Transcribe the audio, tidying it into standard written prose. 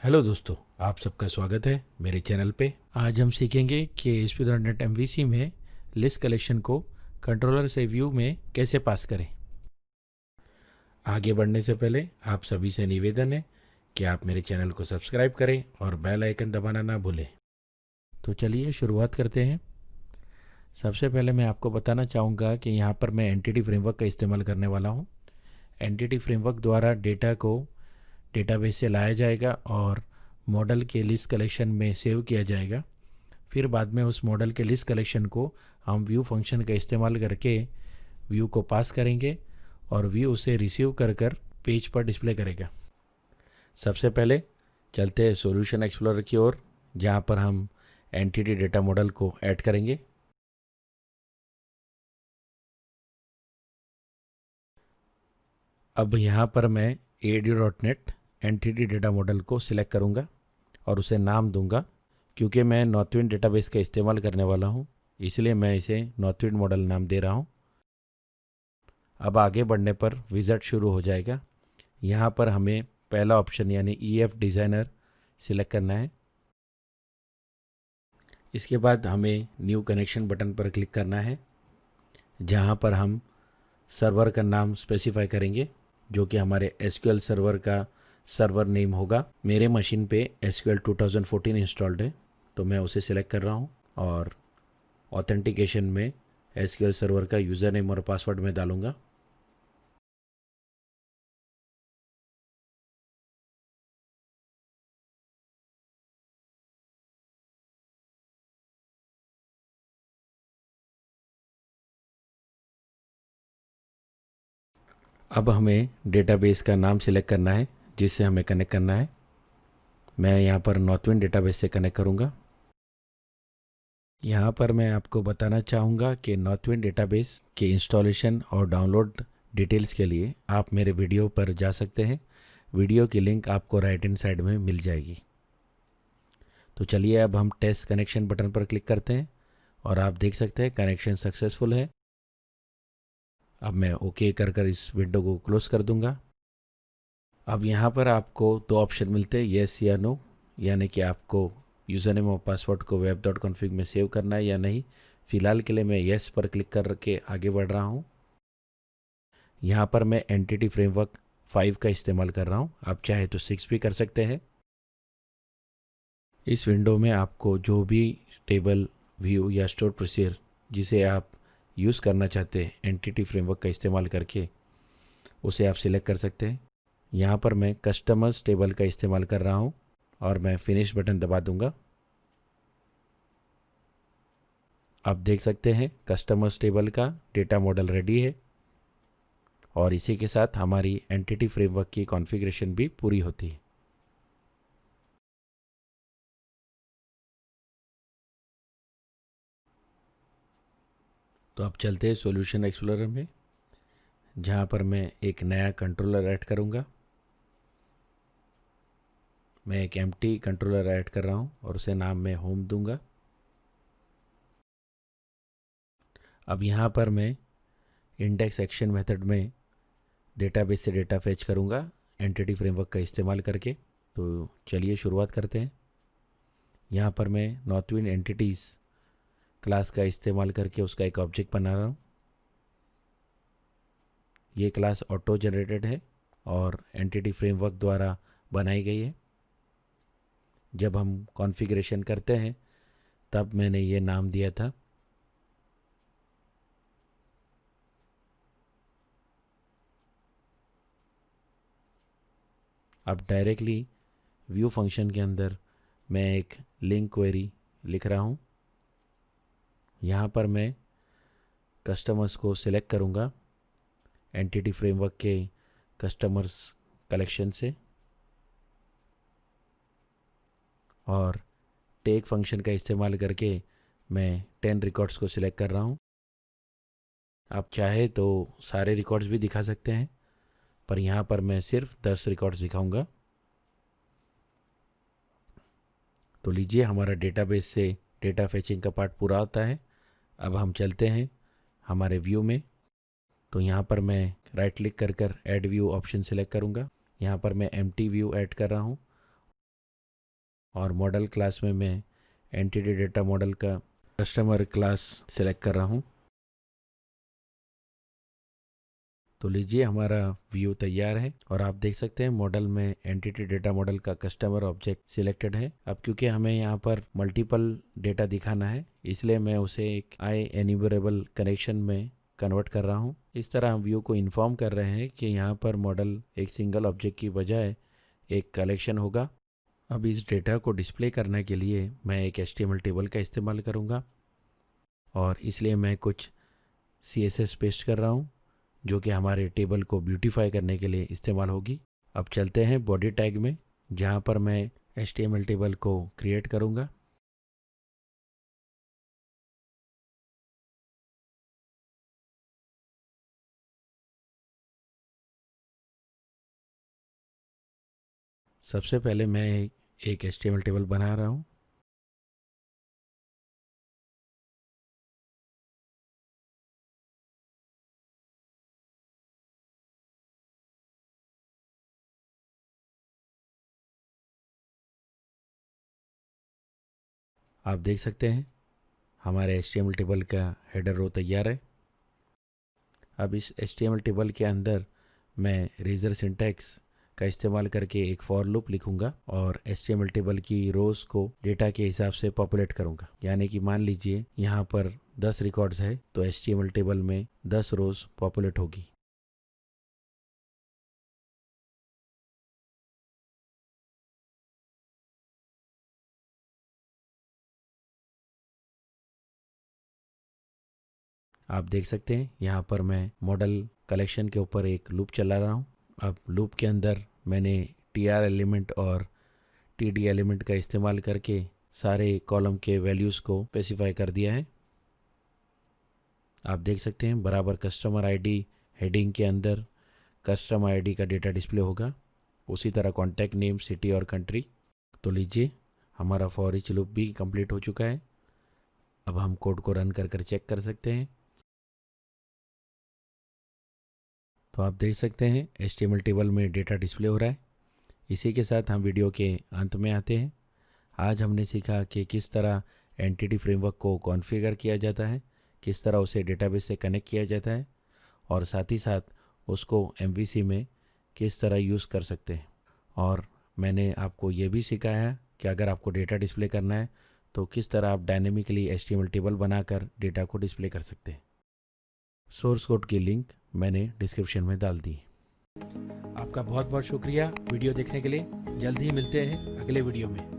Hello दोस्तों, आप सबका स्वागत है मेरे चैनल पे। आज हम सीखेंगे कि ASP.NET MVC में लिस्ट कलेक्शन को कंट्रोलर से व्यू में कैसे पास करें। आगे बढ़ने से पहले आप सभी से निवेदन है कि आप मेरे चैनल को सब्सक्राइब करें और बेल आइकन दबाना ना भूलें। तो चलिए शुरुआत करते हैं। सबसे पहले मैं आपको बताना चाहूँगा कि यहाँ पर मैं एंटिटी फ्रेमवर्क का इस्तेमाल करने वाला हूँ। एंटिटी फ्रेमवर्क द्वारा डेटा को डेटाबेस से लाया जाएगा और मॉडल के लिस्ट कलेक्शन में सेव किया जाएगा। फिर बाद में उस मॉडल के लिस्ट कलेक्शन को हम व्यू फंक्शन का इस्तेमाल करके व्यू को पास करेंगे और व्यू उसे रिसीव कर पेज पर डिस्प्ले करेगा। सबसे पहले चलते हैं सॉल्यूशन एक्सप्लोरर की ओर, जहाँ पर हम एंटिटी डेटा मॉडल को ऐड करेंगे। अब यहाँ पर मैं AD.NET एंटिटी डेटा मॉडल को सिलेक्ट करूँगा और उसे नाम दूंगा। क्योंकि मैं नॉर्थविंड डेटाबेस का इस्तेमाल करने वाला हूँ, इसलिए मैं इसे नॉर्थविंड मॉडल नाम दे रहा हूँ। अब आगे बढ़ने पर विज़ार्ड शुरू हो जाएगा। यहाँ पर हमें पहला ऑप्शन यानी EF डिज़ाइनर सिलेक्ट करना है। इसके बाद हमें न्यू कनेक्शन बटन पर क्लिक करना है, जहाँ पर हम सर्वर का नाम स्पेसिफाई करेंगे, जो कि हमारे SQL सर्वर का सर्वर नेम होगा। मेरे मशीन पे SQL 2014 इंस्टॉल्ड है, तो मैं उसे सिलेक्ट कर रहा हूँ और ऑथेंटिकेशन में SQL सर्वर का यूज़र नेम और पासवर्ड में डालूँगा। अब हमें डेटाबेस का नाम सिलेक्ट करना है जिससे हमें कनेक्ट करना है। मैं यहाँ पर नॉर्थविंड डेटाबेस से कनेक्ट करूँगा। यहाँ पर मैं आपको बताना चाहूँगा कि नॉर्थविंड डेटाबेस के इंस्टॉलेशन और डाउनलोड डिटेल्स के लिए आप मेरे वीडियो पर जा सकते हैं। वीडियो की लिंक आपको राइट हैंड साइड में मिल जाएगी। तो चलिए अब हम टेस्ट कनेक्शन बटन पर क्लिक करते हैं और आप देख सकते हैं कनेक्शन सक्सेसफुल है। अब मैं ओके कर इस विंडो को क्लोज कर दूंगा। अब यहाँ पर आपको दो ऑप्शन मिलते हैं, येस या नो, यानी कि आपको यूज़र नेम और पासवर्ड को web.config में सेव करना है या नहीं। फ़िलहाल के लिए मैं येस पर क्लिक करके आगे बढ़ रहा हूँ। यहाँ पर मैं एंटिटी फ्रेमवर्क 5 का इस्तेमाल कर रहा हूँ, आप चाहे तो 6 भी कर सकते हैं। इस विंडो में आपको जो भी टेबल, व्यू या स्टोर प्रोसीजर जिसे आप यूज़ करना चाहते हैं एंटिटी फ्रेमवर्क का इस्तेमाल करके, उसे आप सिलेक्ट कर सकते हैं। यहाँ पर मैं कस्टमर्स टेबल का इस्तेमाल कर रहा हूँ और मैं फिनिश बटन दबा दूंगा। आप देख सकते हैं कस्टमर्स टेबल का डेटा मॉडल रेडी है और इसी के साथ हमारी एंटिटी फ्रेमवर्क की कॉन्फ़िगरेशन भी पूरी होती है। तो अब चलते हैं सॉल्यूशन एक्सप्लोरर में, जहाँ पर मैं एक नया कंट्रोलर ऐड करूँगा। मैं एक एम्प्टी कंट्रोलर ऐड कर रहा हूँ और उसे नाम मैं होम दूंगा। अब यहाँ पर मैं इंडेक्स एक्शन मेथड में डेटाबेस से डेटा फेच करूँगा एंटिटी फ्रेमवर्क का इस्तेमाल करके। तो चलिए शुरुआत करते हैं। यहाँ पर मैं नॉर्थविंड एंटिटीज़ क्लास का इस्तेमाल करके उसका एक ऑब्जेक्ट बना रहा हूँ। ये क्लास ऑटो जनरेटेड है और एंटिटी फ्रेमवर्क द्वारा बनाई गई है। जब हम कॉन्फ़िगरेशन करते हैं तब मैंने ये नाम दिया था। अब डायरेक्टली व्यू फंक्शन के अंदर मैं एक लिंक क्वेरी लिख रहा हूँ। यहाँ पर मैं कस्टमर्स को सिलेक्ट करूँगा एंटिटी फ्रेमवर्क के कस्टमर्स कलेक्शन से और टेक फंक्शन का इस्तेमाल करके मैं 10 रिकॉर्ड्स को सिलेक्ट कर रहा हूँ। आप चाहे तो सारे रिकॉर्ड्स भी दिखा सकते हैं, पर यहाँ पर मैं सिर्फ 10 रिकॉर्ड्स दिखाऊंगा। तो लीजिए, हमारा डेटाबेस से डेटा फेचिंग का पार्ट पूरा होता है। अब हम चलते हैं हमारे व्यू में। तो यहाँ पर मैं राइट क्लिक कर ऐड व्यू ऑप्शन सेलेक्ट करूँगा। यहाँ पर मैं एम्प्टी व्यू ऐड कर रहा हूँ और मॉडल क्लास में मैं एंटिटी डेटा मॉडल का कस्टमर क्लास सेलेक्ट कर रहा हूँ। तो लीजिए हमारा व्यू तैयार है और आप देख सकते हैं मॉडल में एंटिटी डेटा मॉडल का कस्टमर ऑब्जेक्ट सिलेक्टेड है। अब क्योंकि हमें यहाँ पर मल्टीपल डेटा दिखाना है इसलिए मैं उसे एक आई एन्यूमरेबल कनेक्शन में कन्वर्ट कर रहा हूँ। इस तरह हम व्यू को इन्फॉर्म कर रहे हैं कि यहाँ पर मॉडल एक सिंगल ऑब्जेक्ट की बजाय एक कलेक्शन होगा। अब इस डेटा को डिस्प्ले करने के लिए मैं एक HTML टेबल का इस्तेमाल करूँगा और इसलिए मैं कुछ CSS पेस्ट कर रहा हूँ जो कि हमारे टेबल को ब्यूटीफाई करने के लिए इस्तेमाल होगी। अब चलते हैं बॉडी टैग में जहाँ पर मैं HTML टेबल को क्रिएट करूँगा। सबसे पहले मैं एक HTML टेबल बना रहा हूँ। आप देख सकते हैं हमारे HTML टेबल का हेडर रो तैयार है। अब इस HTML टेबल के अंदर मैं रेजर सिंटैक्स का इस्तेमाल करके एक फॉर लूप लिखूंगा और HTML टेबल की रोज़ को डेटा के हिसाब से पॉपुलेट करूंगा। यानी कि मान लीजिए यहाँ पर 10 रिकॉर्ड्स है तो HTML टेबल में 10 रोज़ पॉपुलेट होगी। आप देख सकते हैं यहाँ पर मैं मॉडल कलेक्शन के ऊपर एक लूप चला रहा हूँ। अब लूप के अंदर मैंने TR एलिमेंट और TD एलिमेंट का इस्तेमाल करके सारे कॉलम के वैल्यूज़ को स्पेसिफाई कर दिया है। आप देख सकते हैं बराबर कस्टमर आईडी हेडिंग के अंदर कस्टमर आईडी का डेटा डिस्प्ले होगा, उसी तरह कॉन्टैक्ट नेम, सिटी और कंट्री। तो लीजिए हमारा फॉर ईच लूप भी कंप्लीट हो चुका है। अब हम कोड को रन कर चेक कर सकते हैं। तो आप देख सकते हैं HTML टेबल में डेटा डिस्प्ले हो रहा है। इसी के साथ हम वीडियो के अंत में आते हैं। आज हमने सीखा कि किस तरह एंटिटी फ्रेमवर्क को कॉन्फ़िगर किया जाता है, किस तरह उसे डेटाबेस से कनेक्ट किया जाता है और साथ ही साथ उसको MVC में किस तरह यूज़ कर सकते हैं। और मैंने आपको ये भी सिखाया कि अगर आपको डेटा डिस्प्ले करना है तो किस तरह आप डायनेमिकली HTML टेबल बनाकर डेटा को डिस्प्ले कर सकते हैं। सोर्स कोड की लिंक मैंने डिस्क्रिप्शन में डाल दी। आपका बहुत बहुत शुक्रिया वीडियो देखने के लिए। जल्द ही मिलते हैं अगले वीडियो में।